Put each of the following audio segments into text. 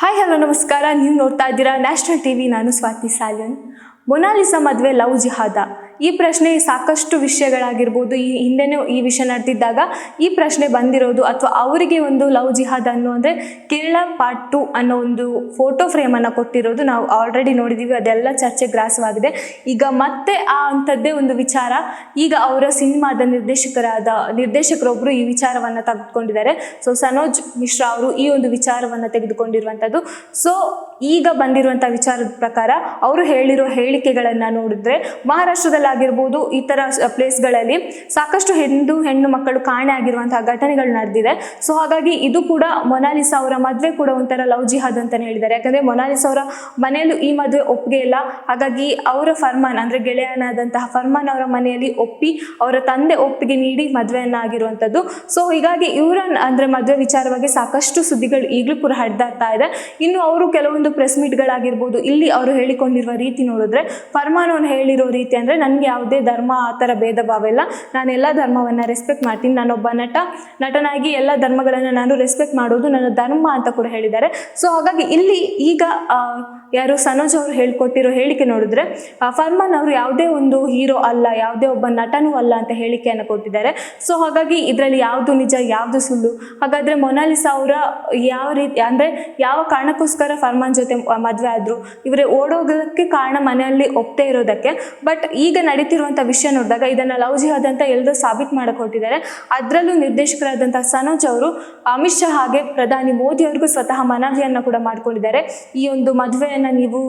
Hi hello ನಮಸ್ಕಾರ. ನೀವು ನೋಡ್ತಾ ಇದ್ದೀರಾ ನ್ಯಾಷನಲ್ ಟಿವಿ. ನಾನು ಸ್ವಾತಿ ಸಾಲ್ಯನ್. ಮೊನಾಲಿಸಾ ಮದುವೆ ಲವ್ ಜಿಹಾದ, ಈ ಪ್ರಶ್ನೆ ಸಾಕಷ್ಟು ವಿಷಯಗಳಾಗಿರ್ಬೋದು. ಈ ಹಿಂದೆನೂ ಈ ವಿಷಯ ನಡೆದಿದ್ದಾಗ ಈ ಪ್ರಶ್ನೆ ಬಂದಿರೋದು, ಅಥವಾ ಅವರಿಗೆ ಒಂದು ಲವ್ ಜಿಹಾದ್ ಅನ್ನೋ ಅಂದರೆ ಕೇರಳ ಪಾರ್ಟ್ 2 ಅನ್ನೋ ಒಂದು ಫೋಟೋ ಫ್ರೇಮನ್ನು ಕೊಟ್ಟಿರೋದು ನಾವು ಆಲ್ರೆಡಿ ನೋಡಿದ್ದೀವಿ. ಅದೆಲ್ಲ ಚರ್ಚೆ ಗ್ರಾಸವಾಗಿದೆ. ಈಗ ಮತ್ತೆ ಆ ಅಂಥದ್ದೇ ಒಂದು ವಿಚಾರ, ಈಗ ಅವರ ಸಿನಿಮಾದ ನಿರ್ದೇಶಕರೊಬ್ಬರು ಈ ವಿಚಾರವನ್ನು ತೆಗೆದುಕೊಂಡಿದ್ದಾರೆ. ಸೊ ಸನೋಜ್ ಮಿಶ್ರಾ ಅವರು ಈ ಒಂದು ವಿಚಾರವನ್ನು ತೆಗೆದುಕೊಂಡಿರುವಂಥದ್ದು. ಸೊ ಈಗ ಬಂದಿರುವಂಥ ವಿಚಾರದ ಪ್ರಕಾರ ಅವರು ಹೇಳಿರೋ ಹೇಳಿಕೆಗಳನ್ನು ನೋಡಿದ್ರೆ, ಮಹಾರಾಷ್ಟ್ರದಲ್ಲಾಗಿರ್ಬೋದು ಈ ಥರ ಪ್ಲೇಸ್ಗಳಲ್ಲಿ ಸಾಕಷ್ಟು ಹೆಣ್ಣು ಮಕ್ಕಳು ಕಾಣೆ ಆಗಿರುವಂತಹ ಘಟನೆಗಳು ನಡೆದಿದೆ. ಸೊ ಹಾಗಾಗಿ ಇದು ಕೂಡ ಮೊನಾಲಿಸಾ ಅವರ ಮದುವೆ ಕೂಡ ಒಂಥರ ಲವ್ ಜಿಹಾದ್ ಅಂತಲೇ ಹೇಳಿದ್ದಾರೆ. ಯಾಕಂದರೆ ಮೊನಾಲಿಸಾ ಅವರ ಮನೆಯಲ್ಲೂ ಈ ಮದುವೆ ಒಪ್ಪಿಗೆ ಇಲ್ಲ. ಹಾಗಾಗಿ ಅವರ ಫರ್ಮಾನ್ ಅಂದರೆ ಗೆಳೆಯನಾದಂತಹ ಫರ್ಮಾನ್ ಅವರ ಮನೆಯಲ್ಲಿ ಒಪ್ಪಿ, ಅವರ ತಂದೆ ಒಪ್ಪಿಗೆ ನೀಡಿ ಮದುವೆಯನ್ನು ಆಗಿರುವಂಥದ್ದು. ಸೊ ಹೀಗಾಗಿ ಇವರ ಅಂದರೆ ಮದುವೆ ವಿಚಾರವಾಗಿ ಸಾಕಷ್ಟು ಸುದ್ದಿಗಳು ಈಗಲೂ ಕೂಡ ಹರಿದಾಡ್ತಾ ಇದೆ. ಇನ್ನು ಅವರು ಕೆಲವೊಂದು ಪ್ರೆಸ್ ಮೀಟ್ಗಳಾಗಿರ್ಬೋದು, ಇಲ್ಲಿ ಅವರು ಹೇಳಿಕೊಂಡಿರುವ ರೀತಿ ನೋಡಿದ್ರೆ, ಫರ್ಮಾನ್ ಅವನು ಹೇಳಿರೋ ರೀತಿ ಅಂದರೆ, ನನಗೆ ಯಾವುದೇ ಧರ್ಮ ಆ ಥರ ಭೇದ ಭಾವ ಇಲ್ಲ, ನಾನು ಎಲ್ಲ ಧರ್ಮವನ್ನು ರೆಸ್ಪೆಕ್ಟ್ ಮಾಡ್ತೀನಿ, ನಾನೊಬ್ಬ ನಟನಾಗಿ ಎಲ್ಲ ಧರ್ಮಗಳನ್ನು ನಾನು ರೆಸ್ಪೆಕ್ಟ್ ಮಾಡೋದು ನನ್ನ ಧರ್ಮ ಅಂತ ಕೂಡ ಹೇಳಿದ್ದಾರೆ. ಸೊ ಹಾಗಾಗಿ ಇಲ್ಲಿ ಈಗ ಯಾರು ಸನೋಜ್ ಅವರು ಹೇಳಿಕೊಟ್ಟಿರೋ ಹೇಳಿಕೆ ನೋಡಿದ್ರೆ, ಫರ್ಮಾನ್ ಅವರು ಯಾವುದೇ ಒಂದು ಹೀರೋ ಅಲ್ಲ, ಯಾವುದೇ ಒಬ್ಬ ನಟನೂ ಅಲ್ಲ ಅಂತ ಹೇಳಿಕೆಯನ್ನು ಕೊಟ್ಟಿದ್ದಾರೆ. ಸೊ ಹಾಗಾಗಿ ಇದರಲ್ಲಿ ಯಾವುದು ನಿಜ ಯಾವುದು ಸುಳ್ಳು? ಹಾಗಾದರೆ ಮೊನಾಲಿಸಾ ಅವರ ಯಾವ ರೀತಿ ಅಂದರೆ ಯಾವ ಕಾರಣಕ್ಕೋಸ್ಕರ ಫರ್ಮಾನ್ ಜೊತೆ ಮದುವೆ ಆದರು? ಇವರೇ ಓಡೋಗೋದಕ್ಕೆ ಕಾರಣ ಮನೆಯಲ್ಲಿ ಒಪ್ಪದೇ ಇರೋದಕ್ಕೆ. ಬಟ್ ಈಗ ನಡೀತಿರುವಂಥ ವಿಷಯ ನೋಡಿದಾಗ ಇದನ್ನು ಲವ್ ಜಿಹಾದ್ ಅಂತ ಎಲ್ಲರೂ ಸಾಬೀತು ಮಾಡಕ್ಕೆ ಹೊರಟಿದ್ದಾರೆ. ಅದರಲ್ಲೂ ನಿರ್ದೇಶಕರಾದಂಥ ಸನೋಜ್ ಅವರು ಅಮಿತ್ ಶಾ ಹಾಗೆ ಪ್ರಧಾನಿ ಮೋದಿ ಅವ್ರಿಗೂ ಸ್ವತಃ ಮನವಿಯನ್ನು ಕೂಡ ಮಾಡ್ಕೊಂಡಿದ್ದಾರೆ. ಈ ಒಂದು ಮದುವೆಯನ್ನು ನೀವು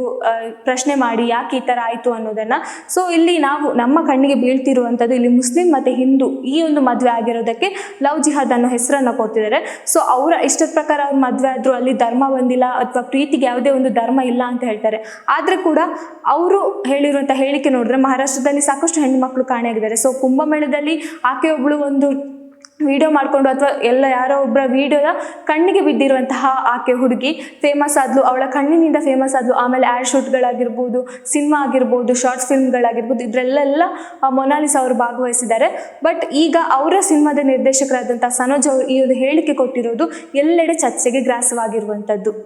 ಪ್ರಶ್ನೆ ಮಾಡಿ ಯಾಕೆ ಈ ಥರ ಆಯಿತು ಅನ್ನೋದನ್ನು. ಸೊ ಇಲ್ಲಿ ನಾವು ನಮ್ಮ ಕಣ್ಣಿಗೆ ಬೀಳ್ತಿರುವಂಥದ್ದು, ಇಲ್ಲಿ ಮುಸ್ಲಿಂ ಮತ್ತು ಹಿಂದೂ ಈ ಒಂದು ಮದುವೆ ಆಗಿರೋದಕ್ಕೆ ಲವ್ ಜಿಹಾದ್ ಅನ್ನೋ ಹೆಸರನ್ನು ಕೊಡ್ತಿದ್ದಾರೆ. ಸೊ ಅವರ ಇಷ್ಟದ ಪ್ರಕಾರ ಅವ್ರು ಮದುವೆ ಆದರೂ ಅಲ್ಲಿ ಧರ್ಮ ಬಂದಿಲ್ಲ, ಅಥವಾ ಪ್ರೀತಿಗೆ ಯಾವುದೇ ಒಂದು ಧರ್ಮ ಇಲ್ಲ ಅಂತ ಹೇಳ್ತಾರೆ. ಆದರೆ ಕೂಡ ಅವರು ಹೇಳಿರುವಂಥ ಹೇಳಿಕೆ ನೋಡಿದ್ರೆ, ಮಹಾರಾಷ್ಟ್ರದಲ್ಲಿ ಸಾಕಷ್ಟು ಹೆಣ್ಣು ಮಕ್ಕಳು ಕಾಣೆಯಾಗಿದ್ದಾರೆ. ಸೊ ಕುಂಭಮೇಳದಲ್ಲಿ ಆಕೆಯೊಬ್ಬಳು ಒಂದು ವಿಡಿಯೋ ಮಾಡಿಕೊಂಡು, ಅಥವಾ ಯಾರೋ ಒಬ್ಬರ ವಿಡಿಯೋದ ಕಣ್ಣಿಗೆ ಬಿದ್ದಿರುವಂತಹ ಆಕೆ ಹುಡುಗಿ ಫೇಮಸ್ ಆದ್ಲು, ಅವಳ ಕಣ್ಣಿನಿಂದ ಫೇಮಸ್ ಆದ್ಲು. ಆಮೇಲೆ ಆ್ಯಡ್ ಶೂಟ್ಗಳಾಗಿರ್ಬೋದು, ಸಿನಿಮಾ ಆಗಿರ್ಬೋದು, ಶಾರ್ಟ್ಸ್ ಫಿಲ್ಮ್ಗಳಾಗಿರ್ಬೋದು, ಇದರಲ್ಲೆಲ್ಲ ಮೊನಾಲಿಸಾ ಅವರು ಭಾಗವಹಿಸಿದ್ದಾರೆ. ಬಟ್ ಈಗ ಅವರ ಸಿನಿಮಾದ ನಿರ್ದೇಶಕರಾದಂಥ ಸನೋಜ್ ಅವರು ಈ ಒಂದು ಹೇಳಿಕೆ ಕೊಟ್ಟಿರೋದು ಎಲ್ಲೆಡೆ ಚರ್ಚೆಗೆ ಗ್ರಾಸವಾಗಿರುವಂಥದ್ದು.